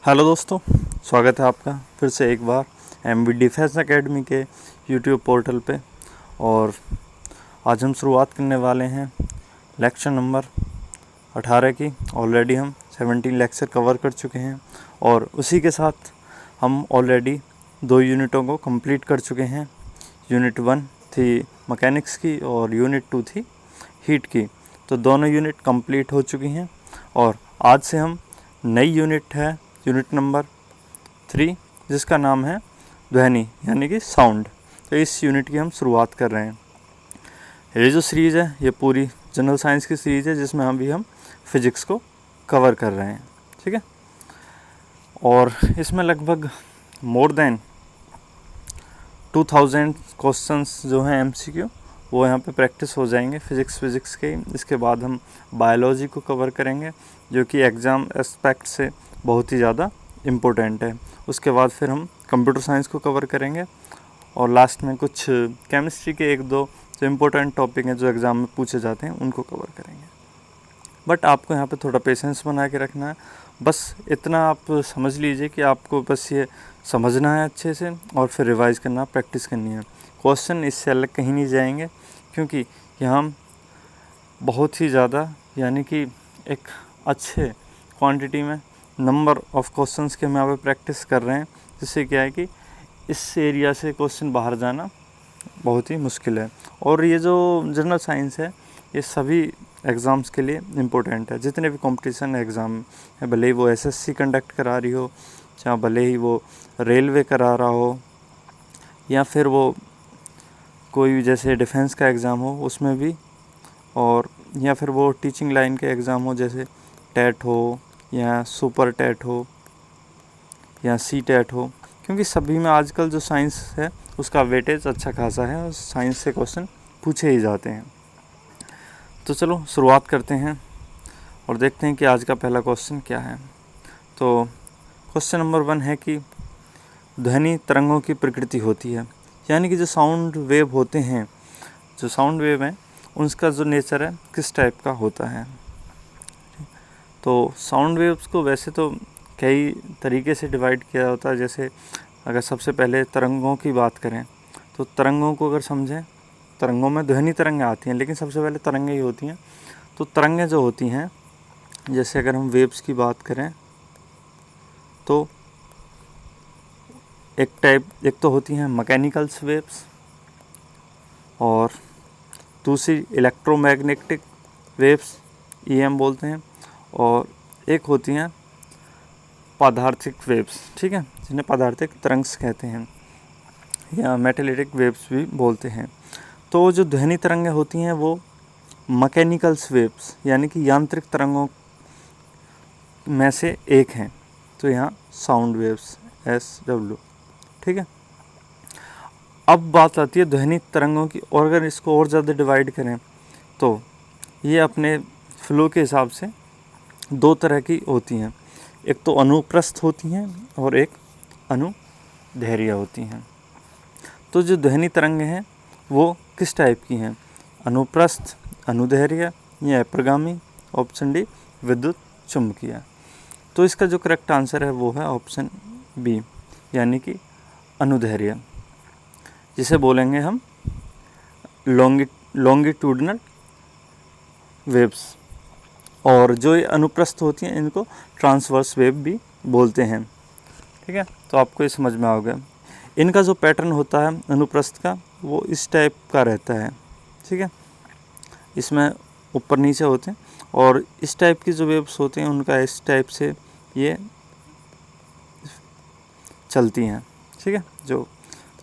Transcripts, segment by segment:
Hello दोस्तों, स्वागत है आपका फिर से एक बार MV डिफेंस एकेडमी के यूट्यूब पोर्टल पे। और आज हम शुरुआत करने वाले हैं लेक्चर नंबर 18 की। ऑलरेडी हम 17 लेक्चर कवर कर चुके हैं और उसी के साथ हम ऑलरेडी 2 यूनिटों को कंप्लीट कर चुके हैं। यूनिट 1 थी मैकेनिक्स की और यूनिट 2 थी हीट की। तो दोनों यूनिट कंप्लीट हो चुकी हैं और आज से हम नई यूनिट है, यूनिट नंबर 3, जिसका नाम है ध्वनि यानी कि साउंड। तो इस यूनिट की हम शुरुआत कर रहे हैं। ये जो सीरीज़ है ये पूरी जनरल साइंस की सीरीज़ है, जिसमें हम फिज़िक्स को कवर कर रहे हैं। ठीक है, और इसमें लगभग मोर देन 2000 क्वेश्चंस जो हैं MCQ वो यहाँ पे प्रैक्टिस हो जाएंगे फिज़िक्स के। इसके बाद हम बायोलॉजी को कवर करेंगे, जो कि एग्ज़ाम एस्पेक्ट से बहुत ही ज़्यादा इम्पोर्टेंट है। उसके बाद फिर हम कंप्यूटर साइंस को कवर करेंगे और लास्ट में कुछ केमिस्ट्री के 1-2 जो इम्पोर्टेंट टॉपिक हैं जो एग्ज़ाम में पूछे जाते हैं उनको कवर करेंगे। बट आपको यहाँ पे थोड़ा पेशेंस बना के रखना है। बस इतना आप समझ लीजिए कि आपको बस ये समझना है अच्छे से और फिर रिवाइज़ करना, प्रैक्टिस करनी है। क्वेश्चन इससे अलग कहीं नहीं जाएंगे, क्योंकि यहाँ हम बहुत ही ज़्यादा यानी कि एक अच्छे क्वांटिटी में नंबर ऑफ़ क्वेश्चंस के हम यहाँ पे प्रैक्टिस कर रहे हैं, जिससे क्या है कि इस एरिया से क्वेश्चन बाहर जाना बहुत ही मुश्किल है। और ये जो जनरल साइंस है ये सभी एग्ज़ाम्स के लिए इम्पोर्टेंट है। जितने भी कंपटीशन एग्ज़ाम है, भले ही वो SSC कंडक्ट करा रही हो, चाहे भले ही वो रेलवे करा रहा हो, या फिर वो कोई भी जैसे डिफेंस का एग्ज़ाम हो उसमें भी, और या फिर वो टीचिंग लाइन के एग्ज़ाम हो जैसे टेट हो या सुपर टेट हो या CTET हो, क्योंकि सभी में आजकल जो साइंस है उसका वेटेज अच्छा खासा है और साइंस से क्वेश्चन पूछे ही जाते हैं। तो चलो शुरुआत करते हैं और देखते हैं कि आज का पहला क्वेश्चन क्या है। तो क्वेश्चन नंबर 1 है कि ध्वनि तरंगों की प्रकृति होती है, यानी कि जो साउंड वेव होते हैं, जो साउंड वेव हैं उनका जो नेचर है किस टाइप का होता है। तो साउंड वेव्स को वैसे तो कई तरीके से डिवाइड किया होता है। जैसे अगर सबसे पहले तरंगों की बात करें तो तरंगों को अगर समझें, तरंगों में ध्वनि तरंगें आती हैं, लेकिन सबसे पहले तरंगें ही होती हैं। तो तरंगें जो होती हैं, जैसे अगर हम वेव्स की बात करें तो एक तो होती हैं मैकेनिकल्स वेव्स और दूसरी इलेक्ट्रोमैग्नेटिक वेव्स EM बोलते हैं, और एक होती हैं पदार्थिक वेव्स, ठीक है, जिन्हें पदार्थिक तरंग कहते हैं या मेटेलिटिक वेव्स भी बोलते हैं। तो जो ध्वनि तरंगें होती हैं वो मैकेनिकल्स वेव्स यानी कि यांत्रिक तरंगों में से एक हैं। तो यहाँ साउंड वेव्स SW, ठीक है। अब बात आती है ध्वनि तरंगों की, और अगर इसको और ज़्यादा डिवाइड करें तो ये अपने फ्लो के हिसाब से 2 तरह की होती हैं। एक तो अनुप्रस्थ होती हैं और एक अनुदैर्घ्य होती हैं। तो जो ध्वनि तरंगें हैं वो किस टाइप की हैं, अनुप्रस्थ, अनुदैर्घ्य या अप्रगामी। ऑप्शन डी विद्युत चुम्बकीय। तो इसका जो करेक्ट आंसर है वो है ऑप्शन बी, यानी कि अनुदैर्घ्य, जिसे बोलेंगे हम लॉन्गिट्यूडनल वेव्स। और जो ये अनुप्रस्थ होती हैं इनको ट्रांसवर्स वेव भी बोलते हैं, ठीक है। तो आपको ये समझ में आ गया। इनका जो पैटर्न होता है अनुप्रस्थ का वो इस टाइप का रहता है, ठीक है, इसमें ऊपर नीचे होते हैं, और इस टाइप की जो वेव्स होती हैं उनका इस टाइप से ये चलती हैं, ठीक है, जो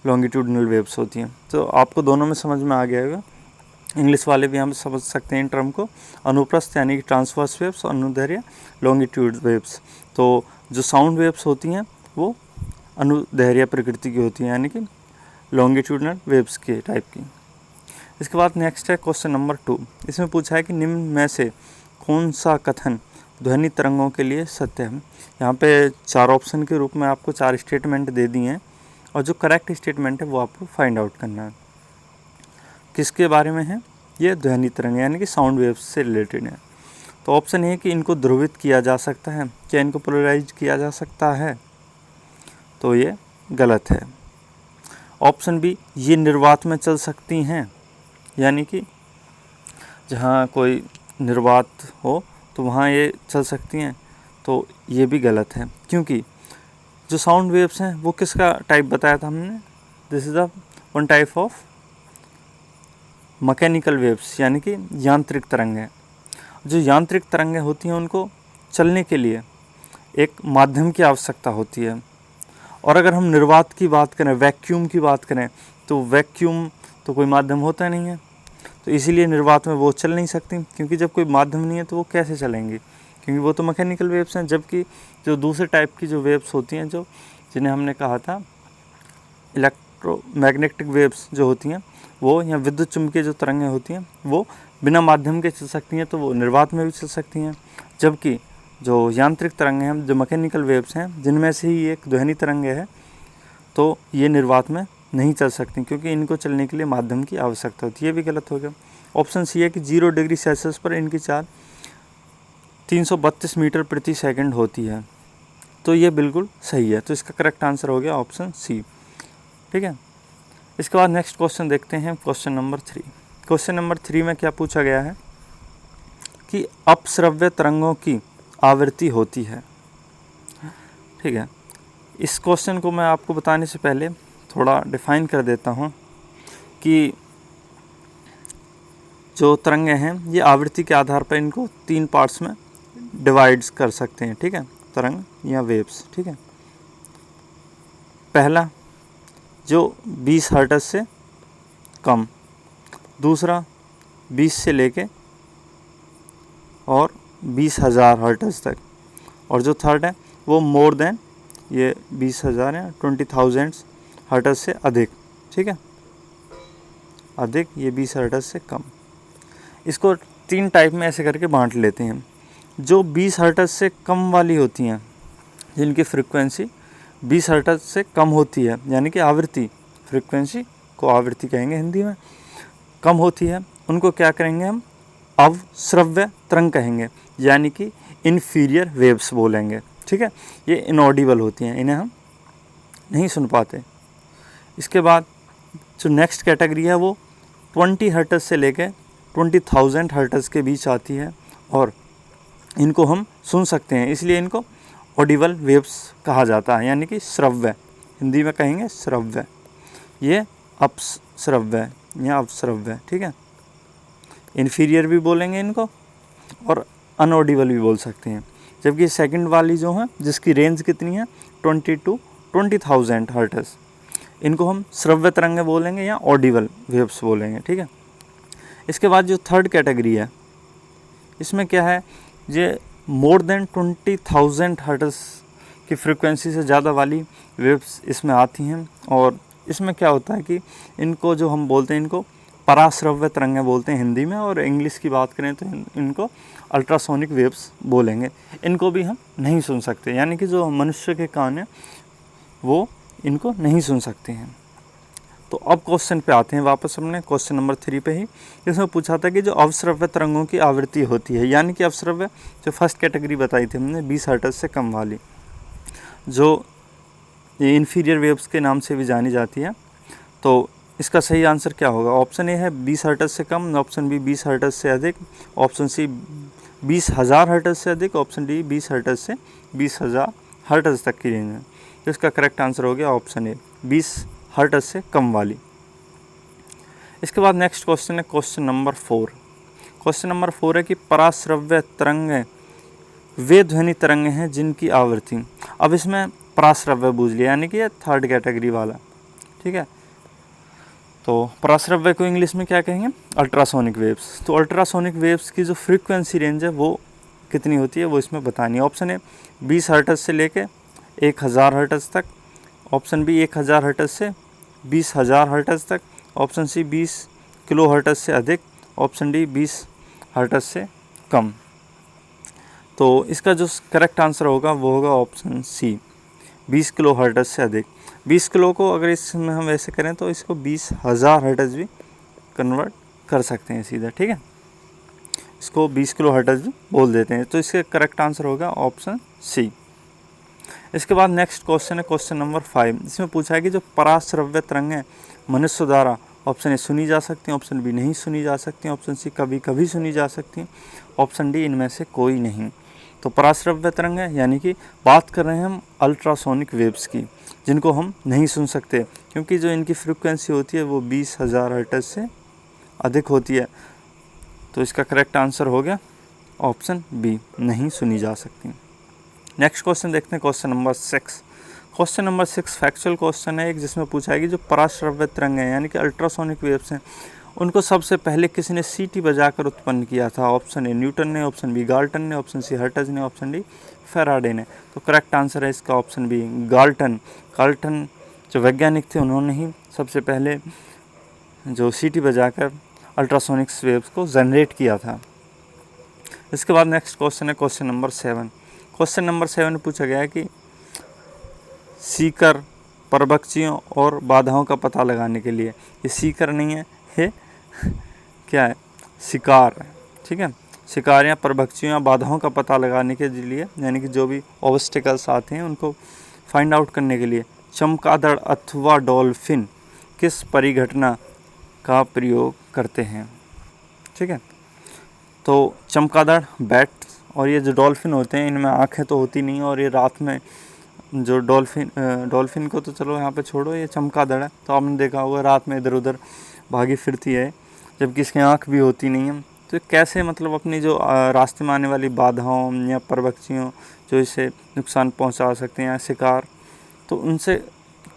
लॉन्गिट्यूडनल वेव्स होती हैं। तो आपको दोनों में समझ में आ गया होगा। इंग्लिश वाले भी हम समझ सकते हैं इन टर्म को, अनुप्रस्थ यानी कि ट्रांसवर्स वेव्स और अनुदैर्घ्य लॉन्गिट्यूड वेव्स। तो जो साउंड वेव्स होती हैं वो अनुदैर्घ्य प्रकृति की होती हैं, यानी कि लॉन्गिट्यूडनल वेव्स के टाइप की। इसके बाद नेक्स्ट है क्वेश्चन नंबर 2। इसमें पूछा है कि निम्न में से कौन सा कथन ध्वनि तरंगों के लिए सत्य है। यहाँ पे 4 ऑप्शन के रूप में आपको 4 स्टेटमेंट दे दिए हैं, और जो करेक्ट स्टेटमेंट है वो आपको फाइंड आउट करना है। किसके बारे में है, ये ध्वनि तरंग यानी कि साउंड वेव्स से रिलेटेड है। तो ऑप्शन ए कि इनको ध्रुवित किया जा सकता है। क्या इनको पोलराइज किया जा सकता है? तो ये गलत है। ऑप्शन बी, ये निर्वात में चल सकती हैं, यानी कि जहाँ कोई निर्वात हो तो वहाँ ये चल सकती हैं, तो ये भी गलत है। क्योंकि जो साउंड वेव्स हैं वो किसका टाइप बताया था हमने? This is a one type of mechanical waves, यानी कि यांत्रिक तरंगें। जो यांत्रिक तरंगें होती हैं उनको चलने के लिए एक माध्यम की आवश्यकता होती है। और अगर हम निर्वात की बात करें, वैक्यूम की बात करें, तो वैक्यूम तो कोई माध्यम होता नहीं है, तो इसीलिए निर्वात में वो चल नहीं सकती, क्योंकि जब कोई माध्यम नहीं है तो वो कैसे चलेंगी, क्योंकि वो तो मैकेनिकल वेव्स हैं। जबकि जो दूसरे टाइप की जो वेव्स होती हैं, जो जिन्हें हमने कहा था इलेक्ट्रोमैग्नेटिक वेव्स जो होती हैं, वो या विद्युत चुम्बकीय जो तरंगें होती हैं वो बिना माध्यम के चल सकती हैं, तो वो निर्वात में भी चल सकती हैं। जबकि जो यांत्रिक तरंगें हैं, जो मैकेनिकल वेव्स हैं, जिनमें से ही एक ध्वनि तरंगे है, तो ये निर्वात में नहीं चल सकती, क्योंकि इनको चलने के लिए माध्यम की आवश्यकता होती है। ये भी गलत हो गया। ऑप्शन सी है कि 0 डिग्री सेल्सियस पर इनकी चाल 332 मीटर प्रति सेकंड होती है, तो ये बिल्कुल सही है। तो इसका करेक्ट आंसर हो गया ऑप्शन सी। ठीक है, इसके बाद नेक्स्ट क्वेश्चन देखते हैं, क्वेश्चन नंबर 3। क्वेश्चन नंबर 3 में क्या पूछा गया है कि अपश्रव्य तरंगों की आवृत्ति होती है। ठीक है, इस क्वेश्चन को मैं आपको बताने से पहले थोड़ा डिफाइन कर देता हूँ कि जो तरंगें हैं ये आवृत्ति के आधार पर इनको 3 पार्ट्स में डिवाइड्स कर सकते हैं। ठीक है, तरंग या वेव्स। ठीक है, पहला जो 20 हर्ट्ज से कम, दूसरा 20 से लेके और 20,000 हर्ट्ज तक, और जो थर्ड है वो मोर देन ये 20,000 या 20,000 हर्ट्ज से अधिक। ठीक है, अधिक ये 20 हर्ट्ज से कम। इसको 3 टाइप में ऐसे करके बांट लेते हैं। जो 20 हर्ट्ज से कम वाली होती हैं, जिनकी फ्रीक्वेंसी 20 हर्ट्ज से कम होती है, यानी कि आवृत्ति, फ्रीक्वेंसी को आवृत्ति कहेंगे हिंदी में, कम होती है, उनको क्या करेंगे हम? अवश्रव्य तरंग कहेंगे, यानी कि इन्फीरियर वेव्स बोलेंगे। ठीक है, ये इनऑडिबल होती हैं, इन्हें हम नहीं सुन पाते। इसके बाद जो नेक्स्ट कैटेगरी है वो 20 हर्ट्ज से लेकर 20,000 हर्ट्ज के बीच आती है, और इनको हम सुन सकते हैं, इसलिए इनको ऑडिबल वेव्स कहा जाता है, यानी कि श्रव्य, हिंदी में कहेंगे श्रव्य। ये अपश्रव्य या अवश्रव्य। ठीक है, इन्फीरियर भी बोलेंगे इनको और अनऑडिबल भी बोल सकते हैं। जबकि सेकंड वाली जो है, जिसकी रेंज कितनी है 20 to 20,000 हर्ट्ज, इनको हम श्रव्य तरंगें बोलेंगे या ऑडिबल वेव्स बोलेंगे। ठीक है, इसके बाद जो थर्ड कैटेगरी है, इसमें क्या है, ये मोर देन 20,000 हर्ट्ज की फ्रीक्वेंसी से ज़्यादा वाली वेव्स इसमें आती हैं, और इसमें क्या होता है कि इनको जो हम बोलते हैं, इनको पराश्रव्य तरंगें बोलते हैं हिंदी में, और इंग्लिश की बात करें तो इनको अल्ट्रासोनिक वेव्स बोलेंगे। इनको भी हम नहीं सुन सकते, यानी कि जो मनुष्य के कान हैं वो इनको नहीं सुन सकते हैं। तो अब क्वेश्चन पे आते हैं वापस, अपने क्वेश्चन नंबर 3 पे ही। इसमें पूछा था कि जो अवश्रव्य तरंगों की आवृत्ति होती है, यानी कि अवश्रव्य जो फर्स्ट कैटेगरी बताई थी हमने 20 हर्ट्ज से कम वाली, जो ये इन्फीरियर वेव्स के नाम से भी जानी जाती है, तो इसका सही आंसर क्या होगा? ऑप्शन ए है 20 हर्ट्ज से कम, ऑप्शन बी 20 हर्ट्ज से अधिक, ऑप्शन सी 20,000 हर्ट्ज से अधिक, ऑप्शन डी 20 हर्ट्ज से 20,000 हर्ट्ज तक की रेंज है। तो इसका करेक्ट आंसर हो गया ऑप्शन ए, 20 हर्ट्ज से कम वाली। इसके बाद नेक्स्ट क्वेश्चन है क्वेश्चन नंबर 4। क्वेश्चन नंबर 4 है कि पराश्रव्य तरंगें वे ध्वनि तरंगें हैं जिनकी आवृत्ति, अब इसमें पराश्रव्य बूझ लिया, यानी कि ये थर्ड कैटेगरी वाला। ठीक है, तो पराश्रव्य को इंग्लिश में क्या कहेंगे? Ultrasonic waves. तो अल्ट्रासोनिक वेव्स की जो फ्रीक्वेंसी रेंज है वो कितनी होती है, वो इसमें बतानी है। ऑप्शन ए 20 हर्ट्ज से लेके 1,000 हर्ट्ज तक, ऑप्शन बी 1,000 हर्ट्ज से 20,000 हर्ट्ज तक, ऑप्शन सी 20 किलो हर्ट्ज से अधिक, ऑप्शन डी 20 हर्ट्ज से कम। तो इसका जो करेक्ट आंसर होगा वो होगा ऑप्शन सी, 20 किलो हर्ट्ज से अधिक। 20 किलो को अगर इसमें हम ऐसे करें तो इसको 20,000 हर्ट्ज भी कन्वर्ट कर सकते हैं सीधा। ठीक है, इसको 20 किलो हर्ट्ज भी बोल देते हैं। तो इसका करेक्ट आंसर होगा ऑप्शन सी। इसके बाद नेक्स्ट क्वेश्चन है क्वेश्चन नंबर 5। इसमें पूछा है कि जो पराश्रव्य तरंग है मनुष्य द्वारा ऑप्शन ए सुनी जा सकती हैं, ऑप्शन बी नहीं सुनी जा सकती हैं, ऑप्शन सी कभी कभी सुनी जा सकती हैं, ऑप्शन डी इनमें से कोई नहीं। तो पराश्रव्य तरंग है यानी कि बात कर रहे हैं हम अल्ट्रासोनिक वेव्स की, जिनको हम नहीं सुन सकते क्योंकि जो इनकी फ्रिक्वेंसी होती है वो 20,000 हर्ट्ज से अधिक होती है। तो इसका करेक्ट आंसर हो गया ऑप्शन बी, नहीं सुनी जा सकती। नेक्स्ट क्वेश्चन देखते हैं question number 6। Question number 6 factual question है एक, जिसमें पूछा है कि जो पराश्रव्य तरंग है यानी कि अल्ट्रासोनिक वेव्स हैं उनको सबसे पहले किसने सीटी बजाकर उत्पन्न किया था। ऑप्शन ए न्यूटन ने, ऑप्शन बी गाल्टन ने, ऑप्शन सी हर्ट्ज ने, ऑप्शन डी फैराडे ने। तो करेक्ट आंसर है इसका ऑप्शन बी गाल्टन। गाल्टन जो वैज्ञानिक थे उन्होंने ही सबसे पहले जो सीटी बजाकर अल्ट्रासोनिक वेव्स को जनरेट किया था। इसके बाद नेक्स्ट क्वेश्चन है क्वेश्चन नंबर 7। क्वेश्चन नंबर 7 में पूछा गया है कि सीकर परभक्षियों और बाधाओं का पता लगाने के लिए, ये सीकर नहीं है, ये क्या है, शिकार है। ठीक है, शिकार या परभक्षियों या बाधाओं का पता लगाने के लिए यानी कि जो भी ऑब्स्टिकल्स आते हैं उनको फाइंड आउट करने के लिए चमगादड़ अथवा डॉल्फिन किस परिघटना का प्रयोग करते हैं। ठीक है, तो चमगादड़ बैट और ये जो डॉल्फिन होते हैं इनमें आँखें तो होती नहीं, और ये रात में जो डॉल्फिन को तो चलो यहाँ पे छोड़ो, ये चमगादड़ है तो आपने देखा होगा रात में इधर उधर भागी फिरती है जबकि इसकी आँख भी होती नहीं है। तो कैसे मतलब अपनी जो रास्ते में आने वाली बाधाओं या परभक्षियों जो इसे नुकसान पहुँचा सकते हैं या शिकार, तो उनसे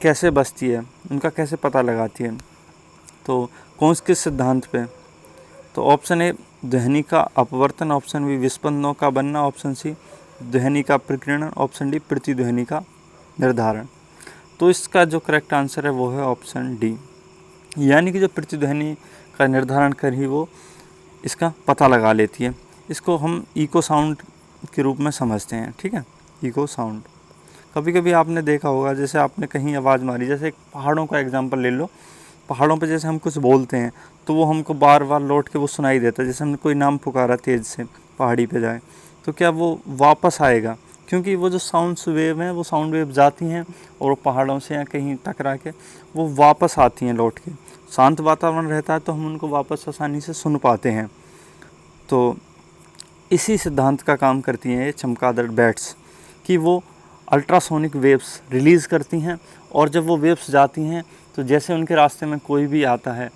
कैसे बचती है, उनका कैसे पता लगाती है। तो कौन किस सिद्धांत पे, तो ऑप्शन ए ध्वनि का अपवर्तन, ऑप्शन बी विस्पंदनों का बनना, ऑप्शन सी ध्वनि का प्रकीर्णन, ऑप्शन डी प्रतिध्वनि का निर्धारण। तो इसका जो करेक्ट आंसर है वो है ऑप्शन डी, यानी कि जो प्रतिध्वनि का निर्धारण कर ही वो इसका पता लगा लेती है। इसको हम इको साउंड के रूप में समझते हैं। ठीक है, इको साउंड। कभी कभी आपने देखा होगा जैसे आपने कहीं आवाज़ मारी, जैसे एक पहाड़ों का एग्जांपल ले लो, पहाड़ों पे जैसे हम कुछ बोलते हैं तो वो हमको बार बार लौट के वो सुनाई देता है। जैसे हमने कोई नाम पुकारा तेज़ से पहाड़ी पे जाए तो क्या वो वापस आएगा, क्योंकि वो जो साउंड वेव हैं वो साउंड वेव जाती हैं और पहाड़ों से या कहीं टकरा के वो वापस आती हैं लौट के। शांत वातावरण रहता है तो हम उनको वापस आसानी से सुन पाते हैं। तो इसी सिद्धांत का काम करती हैं ये चमगादड़ बैट्स कि वो अल्ट्रासोनिक वेव्स रिलीज़ करती हैं, और जब वो वेव्स जाती हैं तो जैसे उनके रास्ते में कोई भी आता है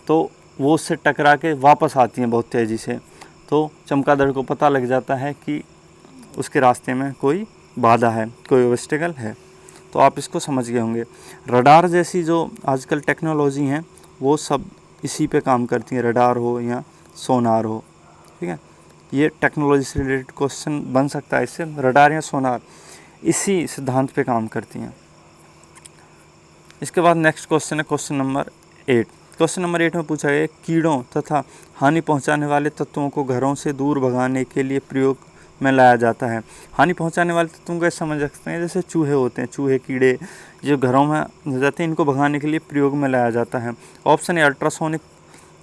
तो वो उससे टकरा के वापस आती हैं बहुत तेज़ी से। तो चमगादड़ को पता लग जाता है कि उसके रास्ते में कोई बाधा है, कोई ऑब्स्टेकल है। तो आप इसको समझ गए होंगे। रडार जैसी जो आजकल टेक्नोलॉजी हैं वो सब इसी पे काम करती हैं, रडार हो या सोनार हो। ठीक है, ये टेक्नोलॉजी से रिलेटेड क्वेश्चन बन सकता है इससे। रडार या सोनार इसी सिद्धांत पे काम करती हैं। इसके बाद नेक्स्ट क्वेश्चन है क्वेश्चन नंबर 8। क्वेश्चन नंबर 8 में पूछा गया कीड़ों तथा हानि पहुंचाने वाले तत्वों को घरों से दूर भगाने के लिए प्रयोग में लाया जाता है। हानि पहुंचाने वाले तत्वों को समझ सकते हैं, जैसे चूहे होते हैं, चूहे कीड़े जो घरों में हो जाते हैं, इनको भगाने के लिए प्रयोग में लाया जाता है। ऑप्शन ए अल्ट्रासोनिक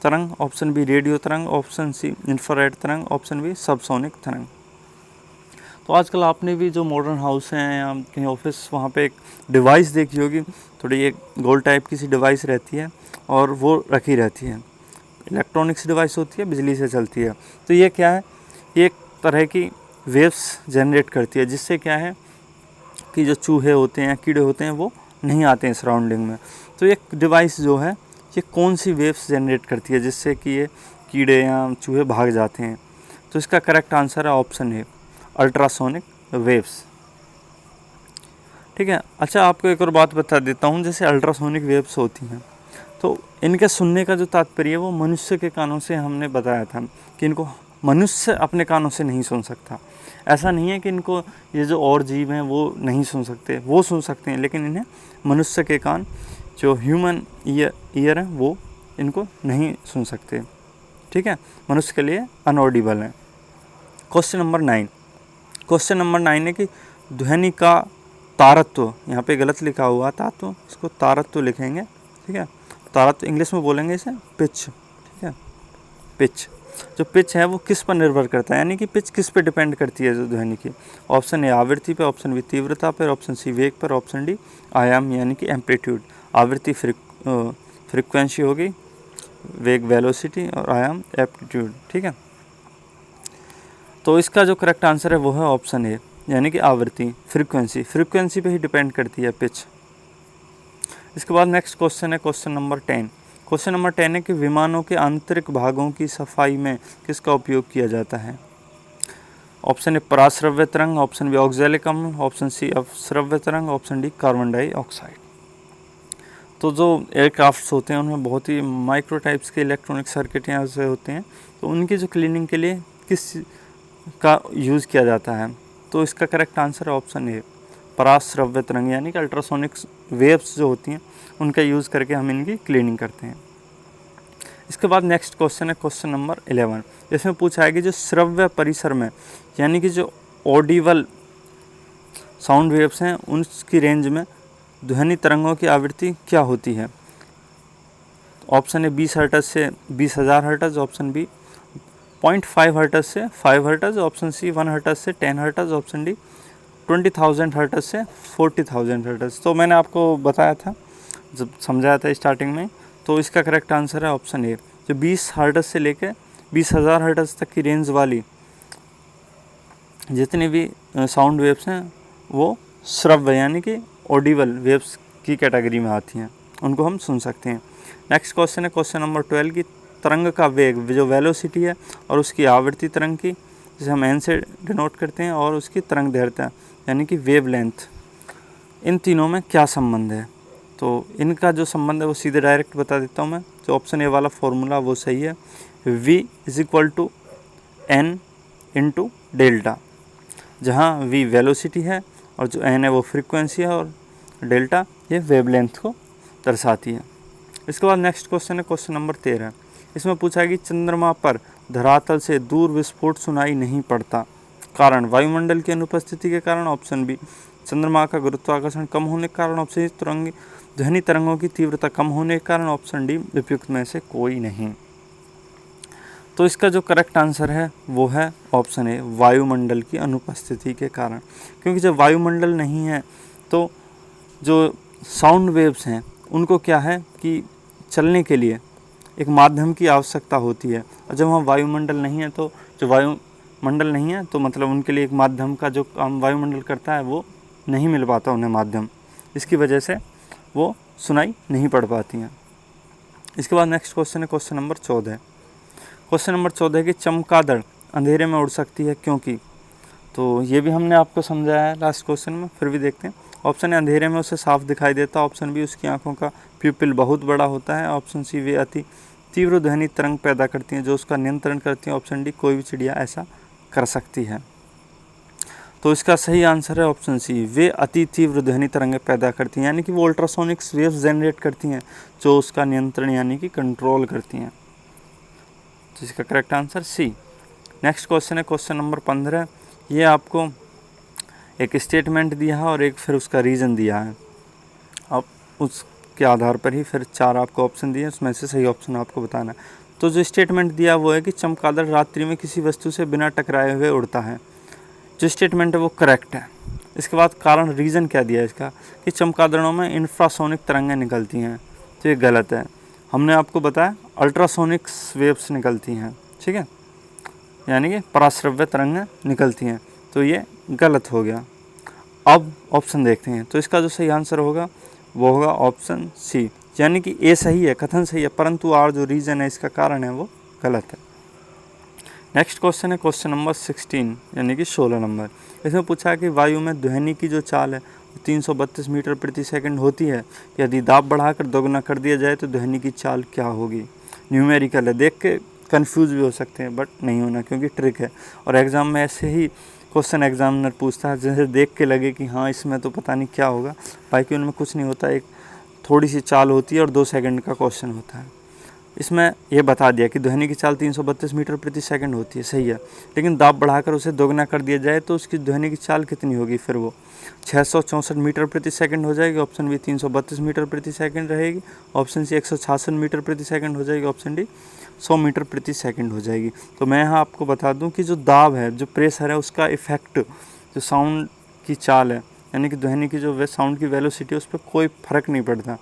तरंग, ऑप्शन बी रेडियो तरंग, ऑप्शन सी इंफ्रारेड तरंग, ऑप्शन बी सबसोनिक तरंग। तो आजकल आपने भी जो मॉडर्न हाउस हैं या कहीं ऑफिस, वहाँ पे एक डिवाइस देखी होगी, थोड़ी एक गोल टाइप की सी डिवाइस रहती है और वो रखी रहती है। इलेक्ट्रॉनिक्स डिवाइस होती है, बिजली से चलती है। तो ये क्या है, ये एक तरह की वेव्स जनरेट करती है, जिससे क्या है कि जो चूहे होते हैं या कीड़े होते हैं वो नहीं आते हैं सराउंडिंग में। तो ये डिवाइस जो है ये कौन सी वेव्स जनरेट करती है जिससे कि ये कीड़े या चूहे भाग जाते हैं। तो इसका करेक्ट आंसर है ऑप्शन ए अल्ट्रासोनिक वेव्स। ठीक है, अच्छा आपको एक और बात बता देता हूँ, जैसे अल्ट्रासोनिक वेव्स होती हैं तो इनके सुनने का जो तात्पर्य है वो मनुष्य के कानों से हमने बताया था कि इनको मनुष्य अपने कानों से नहीं सुन सकता। ऐसा नहीं है कि इनको ये जो और जीव हैं वो नहीं सुन सकते, वो सुन सकते हैं, लेकिन इन्हें मनुष्य के कान जो ह्यूमन ईयर है वो इनको नहीं सुन सकते। ठीक है, मनुष्य के लिए अनऑडिबल है। Question number 9। क्वेश्चन नंबर 9 है कि ध्वनि का तारत्व, यहाँ पे गलत लिखा हुआ तात्व, इसको तारत्व लिखेंगे। ठीक है, तारत्व इंग्लिश में बोलेंगे इसे पिच। ठीक है, पिच। जो पिच है वो किस पर निर्भर करता है, यानी कि पिच किस पे डिपेंड करती है जो ध्वनि की। ऑप्शन ए आवृत्ति पे, ऑप्शन बी तीव्रता पर, ऑप्शन सी वेग पर, ऑप्शन डी आयाम यानी कि एम्पलीट्यूड। आवृत्ति फ्रिक्वेंसी होगी, वेग वेलोसिटी और आयाम एम्पलीट्यूड, ठीक है। तो इसका जो करेक्ट आंसर है वो है ऑप्शन ए, यानी कि आवृत्ति फ्रीक्वेंसी पे ही डिपेंड करती है पिच। इसके बाद नेक्स्ट क्वेश्चन है क्वेश्चन नंबर 10। क्वेश्चन नंबर 10 है कि विमानों के आंतरिक भागों की सफाई में किसका उपयोग किया जाता है। ऑप्शन ए पराश्रव्य तरंग, ऑप्शन बी ऑक्जेलिक अम्ल, ऑप्शन सी अपश्रव्य तरंग, ऑप्शन डी कार्बन डाइऑक्साइड। तो जो एयरक्राफ्ट्स होते हैं उनमें बहुत ही माइक्रो टाइप्स के इलेक्ट्रॉनिक सर्किट यहाँ से होते हैं, तो उनकी जो क्लीनिंग के लिए किस का यूज़ किया जाता है। तो इसका करेक्ट आंसर है ऑप्शन ए पराश्रव्य तरंग, यानी कि अल्ट्रासोनिक वेव्स जो होती हैं उनका यूज़ करके हम इनकी क्लीनिंग करते हैं। इसके बाद नेक्स्ट क्वेश्चन है क्वेश्चन नंबर 11। इसमें पूछा है कि जो श्रव्य परिसर में, यानी कि जो ऑडिबल साउंड वेव्स हैं उनकी रेंज में ध्वनि तरंगों की आवृत्ति क्या होती है। ऑप्शन ए 20 हर्ट्ज से 20,000 हर्ट्ज, ऑप्शन बी 0.5 हर्ट्ज से 5 हर्ट्ज, ऑप्शन सी 1 हर्ट्ज से 10 हर्ट्ज, ऑप्शन डी 20,000 हर्ट्ज से 40,000 हर्ट्ज। तो मैंने आपको बताया था जब समझाया था स्टार्टिंग में, तो इसका करेक्ट आंसर है ऑप्शन ए, जो 20 हर्ट्ज से लेकर 20,000 हर्ट्ज तक की रेंज वाली जितनी भी साउंड वेव्स हैं वो श्रव्य यानी कि ऑडिबल वेव्स की कैटेगरी में आती हैं, उनको हम सुन सकते हैं। नेक्स्ट क्वेश्चन है क्वेश्चन नंबर 12 की तरंग का वेग, जो वेलोसिटी है, और उसकी आवृत्ति तरंग की, जिसे हम एन से डिनोट करते हैं, और उसकी तरंग दैर्घ्य यानी कि वेवलेंथ, इन तीनों में क्या संबंध है। तो इनका जो संबंध है वो सीधे डायरेक्ट बता देता हूँ मैं। जो ऑप्शन ए वाला फॉर्मूला वो सही है, v = n × डेल्टा, जहाँ v वेलोसिटी है और जो n है वो फ्रीक्वेंसी है और डेल्टा ये वेवलेंथ को दर्शाती है। इसके बाद नेक्स्ट क्वेश्चन है क्वेश्चन नंबर 13। इसमें पूछा है कि चंद्रमा पर धरातल से दूर विस्फोट सुनाई नहीं पड़ता, कारण वायुमंडल की अनुपस्थिति के कारण, ऑप्शन बी चंद्रमा का गुरुत्वाकर्षण कम होने के कारण, ऑप्शन सी ध्वनि तरंगों की तीव्रता कम होने के कारण, ऑप्शन डी उपयुक्त में से कोई नहीं। तो इसका जो करेक्ट आंसर है वो है ऑप्शन ए वायुमंडल की अनुपस्थिति के कारण, क्योंकि जब वायुमंडल नहीं है तो जो साउंड वेव्स हैं उनको क्या है कि चलने के लिए एक माध्यम की आवश्यकता होती है, और जब वहाँ वायुमंडल नहीं है तो जो वायुमंडल नहीं है तो मतलब उनके लिए एक माध्यम का जो काम वायुमंडल करता है वो नहीं मिल पाता उन्हें माध्यम, इसकी वजह से वो सुनाई नहीं पड़ पाती हैं। इसके बाद नेक्स्ट क्वेश्चन है क्वेश्चन नंबर 14। क्वेश्चन नंबर 14 है कि चमगादड़ अंधेरे में उड़ सकती है क्योंकि। तो ये भी हमने आपको समझाया है लास्ट क्वेश्चन में, फिर भी देखते हैं। ऑप्शन ए अंधेरे में उसे साफ दिखाई देता, ऑप्शन बी उसकी आंखों का प्यूपिल बहुत बड़ा होता है, ऑप्शन सी वे अति तीव्र ध्वनि तरंग पैदा करती हैं जो उसका नियंत्रण करती हैं, ऑप्शन डी कोई भी चिड़िया ऐसा कर सकती है। तो इसका सही आंसर है ऑप्शन सी, वे अति तीव्र ध्वनि तरंगें पैदा करती हैं, यानी कि वो अल्ट्रासोनिक्स वेव्स जनरेट करती हैं जो उसका नियंत्रण यानी कि कंट्रोल करती हैं। तो इसका correct answer C. Next question है क्वेश्चन नंबर 15। ये आपको एक स्टेटमेंट दिया है और एक फिर उसका रीज़न दिया है, अब उसके आधार पर ही फिर 4 आपको ऑप्शन दिए, उसमें से सही ऑप्शन आपको बताना है। तो जो स्टेटमेंट दिया वो है कि चमगादड़ रात्रि में किसी वस्तु से बिना टकराए हुए उड़ता है। जो स्टेटमेंट है वो करेक्ट है। इसके बाद कारण रीज़न क्या दिया है इसका, कि चमगादड़ों में इंफ्रासोनिक तरंगें निकलती हैं, तो ये गलत है। हमने आपको बताया अल्ट्रासोनिक्स वेव्स निकलती हैं, ठीक है, यानी कि पराश्रव्य तरंगें निकलती हैं, तो ये गलत हो गया। अब ऑप्शन देखते हैं, तो इसका जो सही आंसर होगा वो होगा ऑप्शन सी, यानी कि ए सही है, कथन सही है, परंतु आर जो रीज़न है इसका कारण है वो गलत है। नेक्स्ट क्वेश्चन है क्वेश्चन नंबर 16 यानी कि 16 नंबर। इसमें पूछा है कि वायु में ध्वनि की जो चाल है 332 मीटर प्रति सेकंड होती है, यदि दाब बढ़ाकर दोगुना कर दिया जाए तो ध्वनि की चाल क्या होगी। न्यूमेरिकल है, देख के कंफ्यूज भी हो सकते हैं बट नहीं होना क्योंकि ट्रिक है, और एग्ज़ाम में ऐसे ही क्वेश्चन एग्जामिनर पूछता है जैसे देख के लगे कि हाँ इसमें तो पता नहीं क्या होगा, बाकी उनमें कुछ नहीं होता, एक थोड़ी सी चाल होती है और 2 सेकंड का क्वेश्चन होता है। इसमें ये बता दिया कि ध्वनि की चाल 332 मीटर प्रति सेकंड होती है, सही है। लेकिन दाब बढ़ाकर उसे दोगुना कर दिया जाए तो उसकी ध्वनि की चाल कितनी होगी, फिर वो 664 मीटर प्रति सेकंड हो जाएगी, ऑप्शन बी 332 मीटर प्रति सेकंड रहेगी, ऑप्शन सी 166 मीटर प्रति सेकंड हो जाएगी, ऑप्शन डी 100 मीटर प्रति सेकंड हो जाएगी। तो मैं यहाँ आपको बता दूँ कि जो दाब है, जो प्रेशर है, उसका इफेक्ट जो साउंड की चाल है, यानी कि ध्वनि की जो साउंड की वेलोसिटी है, उस पर कोई फ़र्क नहीं पड़ता।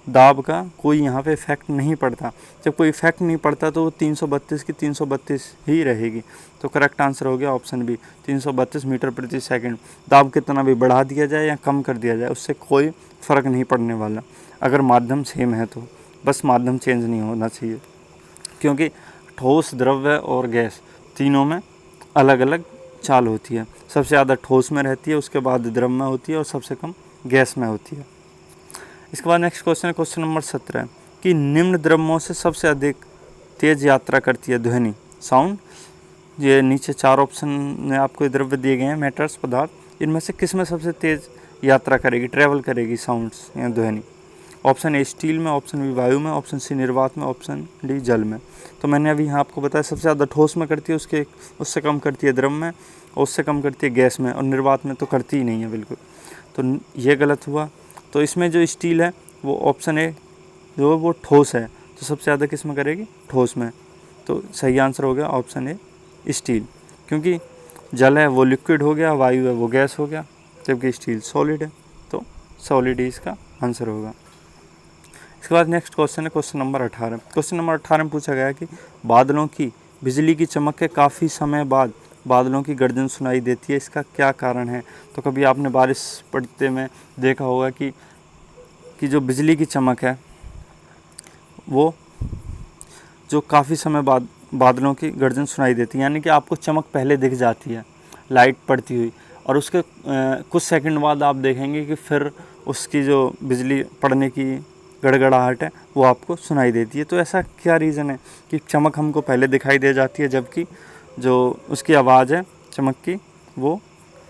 दाब का कोई यहाँ पे इफेक्ट नहीं पड़ता। जब कोई इफेक्ट नहीं पड़ता तो वो 332 की 332 ही रहेगी। तो करेक्ट आंसर हो गया ऑप्शन बी 332 मीटर प्रति सेकंड। दाब कितना भी बढ़ा दिया जाए या कम कर दिया जाए, उससे कोई फ़र्क नहीं पड़ने वाला, अगर माध्यम सेम है तो। बस माध्यम चेंज नहीं होना चाहिए, क्योंकि ठोस, द्रव्य और गैस तीनों में अलग अलग चाल होती है। सबसे ज़्यादा ठोस में रहती है, उसके बाद द्रव में होती है और सबसे कम गैस में होती है। इसके बाद नेक्स्ट क्वेश्चन है क्वेश्चन नंबर 17 कि निम्न द्रव्यों से सबसे अधिक तेज यात्रा करती है ध्वनि, साउंड। ये नीचे 4 ऑप्शन में आपको द्रव्य दिए गए हैं, मैटर्स, पदार्थ। इनमें से किस में सबसे तेज यात्रा करेगी, ट्रैवल करेगी साउंड्स या ध्वनि? ऑप्शन ए स्टील में, ऑप्शन बी वायु में, ऑप्शन सी निर्वात में, ऑप्शन डी जल में। तो मैंने अभी यहाँ आपको बताया सबसे ज़्यादा ठोस में करती है, उससे कम करती है द्रव में, और उससे कम करती है गैस में, और निर्वात में तो करती ही नहीं है बिल्कुल। तो ये गलत हुआ। तो इसमें जो स्टील है वो ऑप्शन ए जो वो ठोस है, तो सबसे ज़्यादा किस में करेगी, ठोस में। तो सही आंसर हो गया ऑप्शन ए स्टील, क्योंकि जल है वो लिक्विड हो गया, वायु है वो गैस हो गया, जबकि स्टील सॉलिड है। तो सॉलिड ही इसका आंसर होगा। इसके बाद नेक्स्ट क्वेश्चन है क्वेश्चन नंबर 18। क्वेश्चन नंबर 18 में पूछा गया है कि बादलों की बिजली की चमक के काफ़ी समय बाद बादलों की गर्जन सुनाई देती है, इसका क्या कारण है? तो कभी आपने बारिश पड़ते में देखा होगा कि जो बिजली की चमक है वो जो काफ़ी समय बाद बादलों की गर्जन सुनाई देती है, यानी कि आपको चमक पहले दिख जाती है लाइट पड़ती हुई, और उसके कुछ सेकंड बाद आप देखेंगे कि फिर उसकी जो बिजली पड़ने की गड़गड़ाहट है वो आपको सुनाई देती है। तो ऐसा क्या रीज़न है कि चमक हमको पहले दिखाई दे जाती है, जबकि जो उसकी आवाज़ है चमक की वो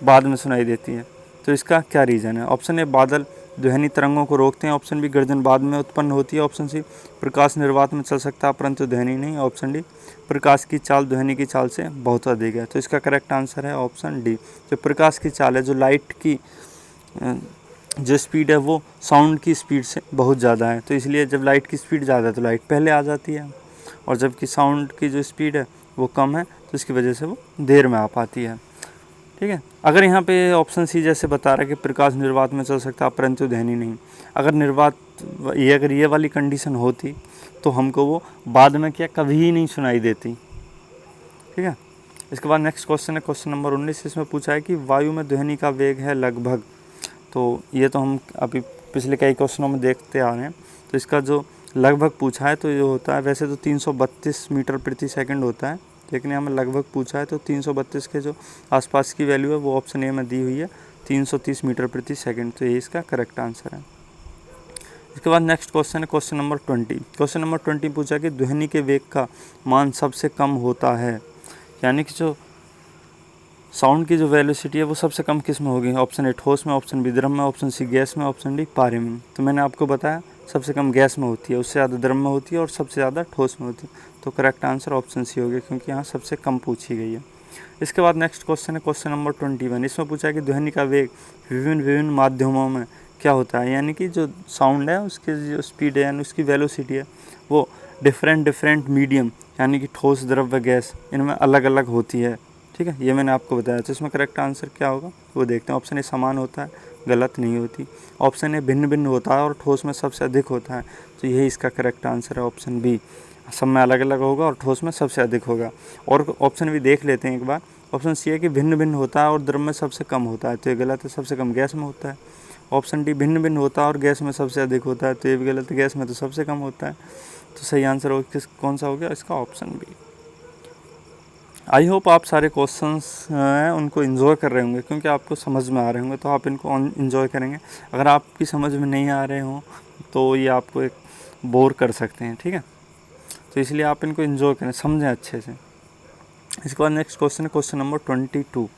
बाद में सुनाई देती है? तो इसका क्या रीज़न है? ऑप्शन ए बादल ध्वनि तरंगों को रोकते हैं, ऑप्शन बी गर्जन बाद में उत्पन्न होती है, ऑप्शन सी प्रकाश निर्वात में चल सकता है परंतु ध्वनि नहीं, ऑप्शन डी प्रकाश की चाल ध्वनि की चाल से बहुत अधिक है। तो इसका करेक्ट आंसर है ऑप्शन डी। जो प्रकाश की चाल है, जो लाइट की जो स्पीड है वो साउंड की स्पीड से बहुत ज़्यादा है, तो इसलिए जब लाइट की स्पीड ज़्यादा है तो लाइट पहले आ जाती है, और जबकि साउंड की जो स्पीड है वो कम है तो इसकी वजह से वो देर में आ पाती है। ठीक है। अगर यहाँ पे ऑप्शन सी जैसे बता रहा है कि प्रकाश निर्वात में चल सकता है परंतु ध्वनि नहीं, अगर ये वाली कंडीशन होती तो हमको वो बाद में क्या कभी ही नहीं सुनाई देती। ठीक है। इसके बाद नेक्स्ट क्वेश्चन है क्वेश्चन नंबर 19। इसमें पूछा है कि वायु में ध्वनि का वेग है लगभग, तो ये तो हम अभी पिछले कई क्वेश्चनों में देखते आ रहे हैं। तो इसका जो लगभग पूछा है तो ये होता है, वैसे तो 332 मीटर प्रति सेकंड होता है, लेकिन यहाँ में लगभग पूछा है तो 332 के जो आसपास की वैल्यू है वो ऑप्शन ए में दी हुई है 330 मीटर प्रति सेकंड। तो ये इसका करेक्ट आंसर है। इसके बाद नेक्स्ट क्वेश्चन है क्वेश्चन नंबर 20। क्वेश्चन नंबर 20 पूछा कि ध्वनि के वेग का मान सबसे कम होता है, यानी कि जो साउंड की जो वेलोसिटी है वो सबसे कम किस में होगी? ऑप्शन ए ठोस में, ऑप्शन बी द्रव में, ऑप्शन सी गैस में, ऑप्शन डी पारे में। तो मैंने आपको बताया सबसे कम गैस में होती है, उससे ज़्यादा द्रव में होती है और सबसे ज़्यादा ठोस में होती है। तो करेक्ट आंसर ऑप्शन सी हो गया, क्योंकि यहाँ सबसे कम पूछी गई है। इसके बाद नेक्स्ट क्वेश्चन है क्वेश्चन नंबर 21। इसमें पूछा है कि ध्वनि का वेग विभिन्न माध्यमों में क्या होता है, यानी कि जो साउंड है उसकी जो स्पीड है यानी उसकी वेलोसिटी है वो डिफरेंट मीडियम यानी कि ठोस, द्रव, गैस, इनमें अलग अलग होती है। ठीक है, ये मैंने आपको बताया। तो इसमें करेक्ट आंसर क्या होगा वो देखते हैं। ऑप्शन ए समान होता है, गलत नहीं होती। ऑप्शन ए भिन्न भिन्न होता है और ठोस में सबसे अधिक होता है, तो यही इसका करेक्ट आंसर है ऑप्शन बी। सब में अलग अलग होगा और ठोस में सबसे अधिक होगा। और ऑप्शन भी देख लेते हैं एक बार। ऑप्शन सी है कि भिन्न भिन्न होता है और द्रव में सबसे कम होता है, तो ये गलत है, सबसे कम गैस में होता है। ऑप्शन डी भिन्न भिन्न होता है और गैस में सबसे अधिक होता है, तो ये भी गलत है, गैस में तो सबसे कम होता है। तो सही आंसर हो कौन सा हो गया इसका? Option B. आई होप आप सारे क्वेश्चंस हैं उनको इन्जॉय कर रहे होंगे, क्योंकि आपको समझ में आ रहे होंगे तो आप इनको इन्जॉय करेंगे। अगर आपकी समझ में नहीं आ रहे हों तो ये आपको एक बोर कर सकते हैं। ठीक है, तो इसलिए आप इनको इन्जॉय करें, समझें अच्छे से। इसके बाद नेक्स्ट क्वेश्चन है क्वेश्चन नंबर 22।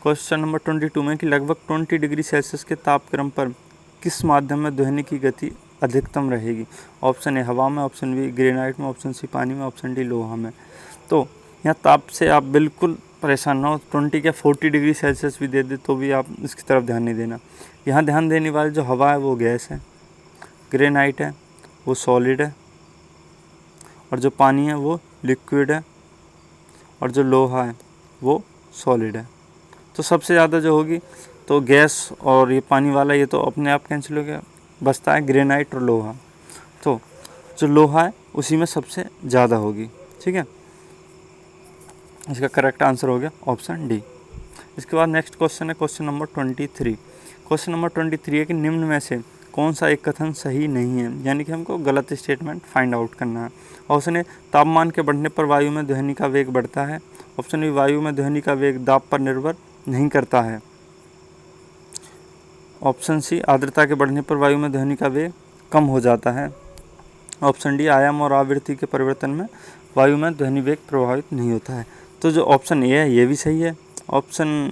क्वेश्चन नंबर 22 में कि लगभग 20 डिग्री सेल्सियस के तापक्रम पर किस माध्यम में ध्वनि की गति अधिकतम रहेगी? ऑप्शन ए हवा में, ऑप्शन बी ग्रेनाइट में, ऑप्शन सी पानी में, ऑप्शन डी लोहा में। तो यहाँ ताप से आप बिल्कुल परेशान ना हो, 20 या 40 डिग्री सेल्सियस भी दे दे तो भी आप इसकी तरफ ध्यान नहीं देना। यहाँ ध्यान देने वाली जो हवा है वो गैस है, ग्रेनाइट है वो सॉलिड है, और जो पानी है वो लिक्विड है, और जो लोहा है वो सॉलिड है। तो सबसे ज़्यादा जो होगी तो गैस और ये पानी वाला ये तो अपने आप कैंसिल हो गया, बचता है ग्रेनाइट और लोहा। तो जो लोहा है उसी में सबसे ज़्यादा होगी, ठीक है। इसका करेक्ट आंसर हो गया ऑप्शन डी। इसके बाद नेक्स्ट क्वेश्चन है क्वेश्चन नंबर 23। क्वेश्चन नंबर 23 है कि निम्न में से कौन सा एक कथन सही नहीं है, यानी कि हमको गलत स्टेटमेंट फाइंड आउट करना है। ऑप्शन ए तापमान के बढ़ने पर वायु में ध्वनि का वेग बढ़ता है। ऑप्शन बी वायु में ध्वनि का वेग दाब पर निर्भर नहीं करता है। ऑप्शन सी आर्द्रता के बढ़ने पर वायु में ध्वनि का वेग कम हो जाता है। ऑप्शन डी आयाम और आवृत्ति के परिवर्तन में वायु में ध्वनि वेग प्रभावित नहीं होता है। तो जो ऑप्शन ए है ये भी सही है, ऑप्शन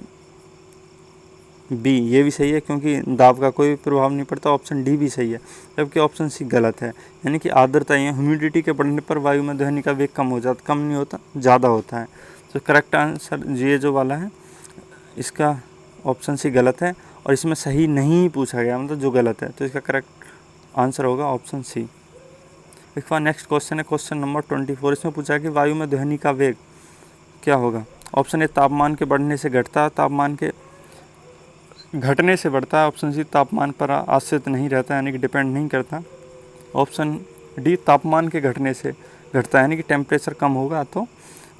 बी ये भी सही है क्योंकि दाब का कोई प्रभाव नहीं पड़ता, ऑप्शन डी भी सही है, जबकि ऑप्शन सी गलत है। यानी कि आर्द्रता या ह्यूमिडिटी के बढ़ने पर वायु में ध्वनि का वेग कम हो जाता, कम नहीं होता, ज़्यादा होता है। तो करेक्ट आंसर ये जो वाला है इसका ऑप्शन सी गलत है, और इसमें सही नहीं पूछा गया, मतलब जो गलत है। तो इसका करेक्ट आंसर होगा ऑप्शन सी। इसके बाद नेक्स्ट क्वेश्चन है क्वेश्चन नंबर 24। इसमें पूछा है कि वायु में ध्वनि का वेग क्या होगा। ऑप्शन ए तापमान के बढ़ने से घटता है, तापमान के घटने से बढ़ता है। ऑप्शन सी तापमान पर आश्रित नहीं रहता, यानी कि डिपेंड नहीं करता। ऑप्शन डी तापमान के घटने से घटता है, यानी कि टेम्परेचर कम होगा तो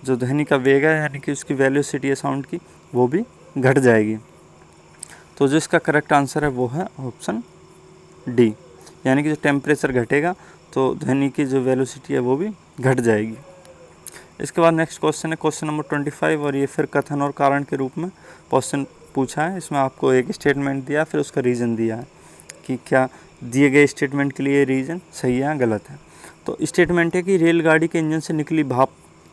जो ध्वनि का वेग है, यानी कि उसकी वेलोसिटी है साउंड की, वो भी घट जाएगी। तो जो इसका करेक्ट आंसर है वो है ऑप्शन डी, यानी कि जो टेम्परेचर घटेगा तो ध्वनि की जो वेलोसिटी है वो भी घट जाएगी। इसके बाद नेक्स्ट क्वेश्चन है क्वेश्चन नंबर 25, और ये फिर कथन और कारण के रूप में क्वेश्चन पूछा है। इसमें आपको एक स्टेटमेंट दिया, फिर उसका रीज़न दिया है कि क्या दिए गए स्टेटमेंट के लिए रीज़न सही है या गलत है। तो स्टेटमेंट है कि रेलगाड़ी के इंजन से निकली भाप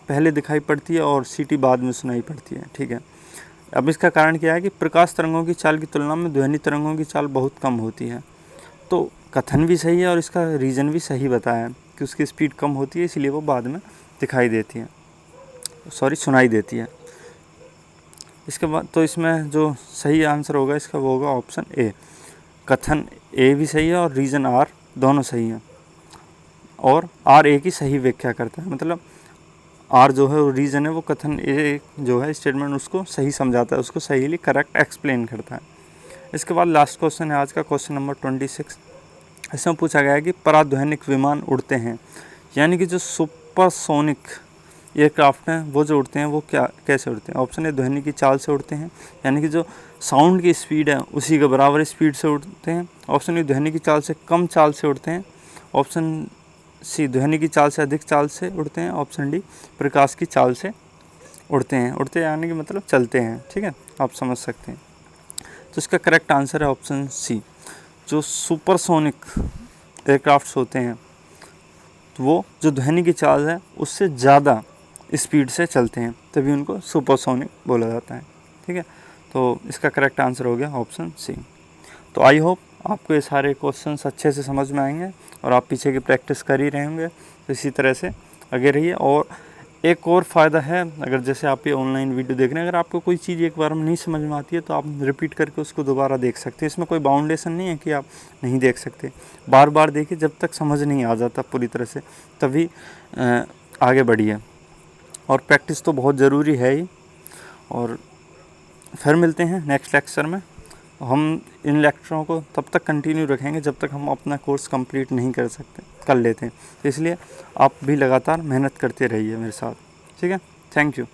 पहले दिखाई पड़ती है और सीटी बाद में सुनाई पड़ती है, ठीक है। अब इसका कारण क्या है कि प्रकाश तरंगों की चाल की तुलना में ध्वनि तरंगों की चाल बहुत कम होती है। तो कथन भी सही है और इसका रीज़न भी सही बताया है कि उसकी स्पीड कम होती है, इसलिए वो बाद में दिखाई देती है, सुनाई देती है। इसके बाद तो इसमें जो सही आंसर होगा इसका वो होगा ऑप्शन ए। कथन ए भी सही है और रीज़न आर दोनों सही हैं, और आर ए की सही व्याख्या करता है, मतलब आर जो है वो रीज़न है, वो कथन ए जो है स्टेटमेंट उसको सही समझाता है, उसको सही करेक्ट एक्सप्लेन करता है। इसके बाद लास्ट क्वेश्चन है आज का क्वेश्चन नंबर 26। इसमें पूछा गया है कि पराध्वनिक विमान उड़ते हैं, यानी कि जो सुपरसोनिक एयरक्राफ्ट हैं वो जो उड़ते हैं वो कैसे उड़ते हैं। ऑप्शन ए ध्वनि की चाल से उड़ते हैं, यानी कि जो साउंड की स्पीड है उसी के बराबर स्पीड से उड़ते हैं। ऑप्शन बी ध्वनि की चाल से कम चाल से उड़ते हैं। ऑप्शन सी ध्वनि की चाल से अधिक चाल से उड़ते हैं। ऑप्शन डी प्रकाश की चाल से उड़ते हैं यानी कि मतलब चलते हैं, ठीक है, आप समझ सकते हैं। तो इसका करेक्ट आंसर है ऑप्शन सी। जो सुपरसोनिक एयरक्राफ्ट्स होते हैं तो वो जो ध्वनि की चाल है उससे ज़्यादा स्पीड से चलते हैं, तभी उनको सुपरसोनिक बोला जाता है, ठीक है। तो इसका करेक्ट आंसर हो गया ऑप्शन सी। तो आई होप आपको ये सारे क्वेश्चंस अच्छे से समझ में आएंगे और आप पीछे की प्रैक्टिस कर ही रहे होंगे। तो इसी तरह से आगे रहिए। और एक और फ़ायदा है, अगर जैसे आप ये ऑनलाइन वीडियो देख रहे हैं, अगर आपको कोई चीज़ एक बार में नहीं समझ में आती है तो आप रिपीट करके उसको दोबारा देख सकते हैं। इसमें कोई बाउंडेशन नहीं है कि आप नहीं देख सकते, बार बार देखिए जब तक समझ नहीं आ जाता पूरी तरह से, तभी आगे बढ़िए। और प्रैक्टिस तो बहुत ज़रूरी है ही। और फिर मिलते हैं नेक्स्ट लेक्चर में। हम इन लेक्चरों को तब तक कंटिन्यू रखेंगे जब तक हम अपना कोर्स कंप्लीट नहीं कर लेते हैं। तो इसलिए आप भी लगातार मेहनत करते रहिए मेरे साथ, ठीक है। Thank you.